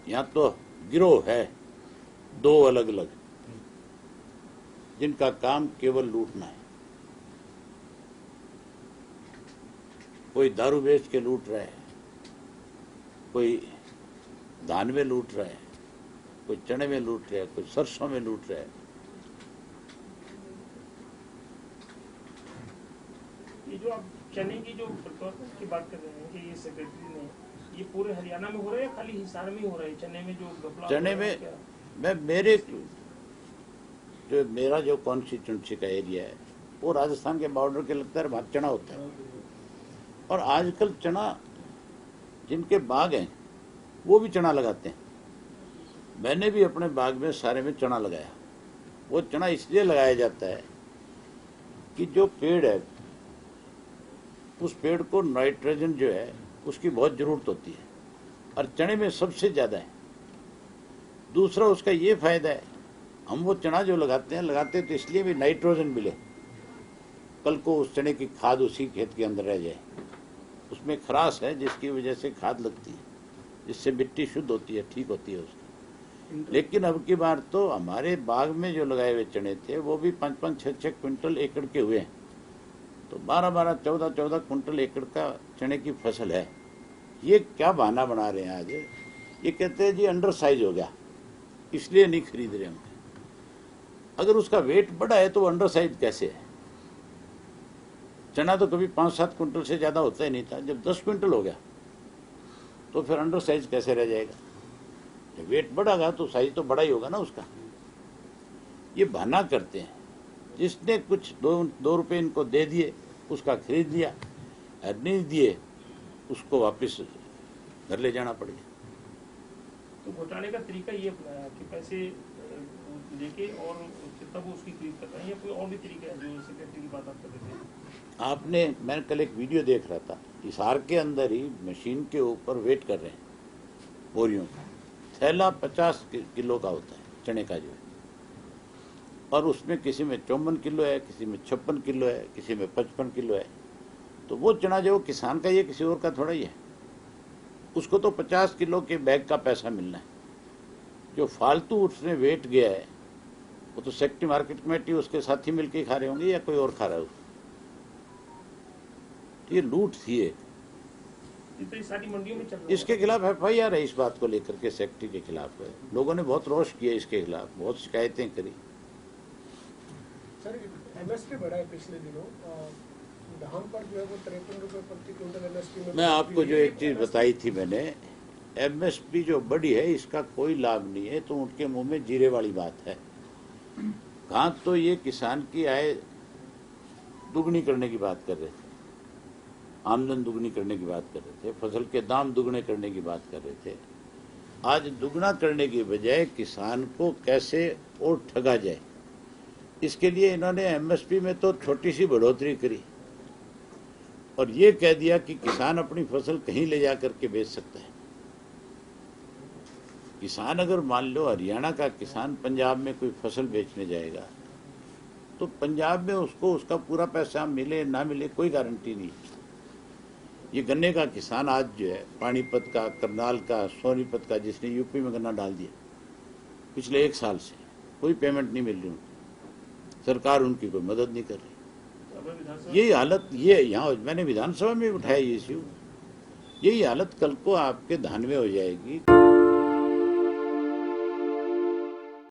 यहाँ तो गिरोह है दो अलग अलग, जिनका काम केवल लूटना है। कोई दारू बेच के लूट रहा है, कोई धान में लूट रहा है, कोई चने में लूट रहा है, कोई सरसों में लूट रहा है। ये जो आप चने की जो प्रोसेस की बात कर रहे हैं कि ये सेक्रेटरी ने, ये पूरे हरियाणा में हो रहा है या खाली हिसार में ही हो रहा है? चने में जो घपला, चने में मैं मेरा जो कॉन्स्टिट्यूंसी का एरिया है वो राजस्थान के बॉर्डर के लगता है, वहाँ चना होता है। और आजकल चना जिनके बाग हैं वो भी चना लगाते हैं। मैंने भी अपने बाग में सारे में चना लगाया। वो चना इसलिए लगाया जाता है कि जो पेड़ है उस पेड़ को नाइट्रोजन जो है उसकी बहुत जरूरत होती है, और चने में सबसे ज्यादा है। दूसरा उसका ये फायदा है, हम वो चना जो लगाते तो इसलिए भी नाइट्रोजन मिले, कल को उस चने की खाद उसी खेत के अंदर रह जाए। उसमें खराश है जिसकी वजह से खाद लगती है, जिससे मिट्टी शुद्ध होती है, ठीक होती है उसकी। लेकिन अब की बार तो हमारे बाग में जो लगाए हुए चने थे वो भी 5-5, 6-6 क्विंटल एकड़ के हुए हैं। तो 12-12, 14-14 क्विंटल एकड़ का चने की फसल है। ये क्या बहाना बना रहे हैं आज? ये कहते हैं जी अंडर साइज हो गया इसलिए नहीं खरीद रहे हम। अगर उसका वेट बड़ा है तो वो अंडर साइज कैसे है? चना तो कभी 5-7 क्विंटल से ज्यादा होता ही नहीं था। जब 10 क्विंटल हो गया तो फिर अंडर साइज कैसे रह जाएगा? जब वेट बढ़ागा तो साइज तो बड़ा ही होगा ना उसका। ये बहाना करते हैं। जिसने कुछ 2 रुपए इनको दे दिए उसका खरीद लिया, और नहीं दिए उसको वापस घर ले जाना पड़ेगा। तो घोटाले का तरीका ये अपनाया कि पैसे लेके और तब उसकी खरीद करता है, या कोई और भी तरीका है जो सेक्रेटरी की बात आप कर रहे थे? मैं कल एक वीडियो देख रहा था, हिसार के अंदर ही मशीन के ऊपर वेट कर रहे हैं बोरियों का। थैला 50 किलो का होता है चने का जो है, और उसमें किसी में 54 किलो है, किसी में 56 किलो है, किसी में 55 किलो है। तो वो चना जो किसान का, ये किसी और का थोड़ा ही है। उसको तो 50 किलो के बैग का पैसा मिलना है। जो फालतू उसने वेट गया है वो तो सेक्रेटरी मार्केट कमेटी उसके साथी मिलकर खा रहे होंगे या कोई और खा रहा है। तो ये लूट थी एक। तो सारी मंडियों में चल रहा है। इसके खिलाफ FIR है, इस बात को लेकर के सेक्रेटरी के खिलाफ है। लोगों ने बहुत रोष किया इसके खिलाफ, बहुत शिकायतें करी। सर MSP बढ़ा है पिछले दिनों, धान पर जो है वो 53 रुपए प्रति क्विंटल MSP में। मैं आपको जो एक चीज बताई थी मैंने, MSP जो बढ़ी है इसका कोई लाभ नहीं है, तो उनके मुंह में जीरे वाली बात है। कहाँ तो ये किसान की आय दुगनी करने की बात कर रहे थे, आमदन दुगनी करने की बात कर रहे थे, फसल के दाम दुगने करने की बात कर रहे थे। आज दुगना करने की बजाय किसान को कैसे और ठगा जाए, इसके लिए इन्होंने MSP में तो छोटी सी बढ़ोतरी करी और ये कह दिया कि किसान अपनी फसल कहीं ले जा करके बेच सकता है। किसान अगर मान लो हरियाणा का किसान पंजाब में कोई फसल बेचने जाएगा तो पंजाब में उसको उसका पूरा पैसा मिले ना मिले कोई गारंटी नहीं। ये गन्ने का किसान आज जो है पानीपत का, करनाल का, सोनीपत का, जिसने यूपी में गन्ना डाल दिया, पिछले 1 साल से कोई पेमेंट नहीं मिल रही उनको, सरकार उनकी कोई मदद नहीं कर रही। यही हालत, ये यहाँ मैंने विधानसभा में उठाया ये इश्यू, यही हालत कल को आपके धान में हो जाएगी।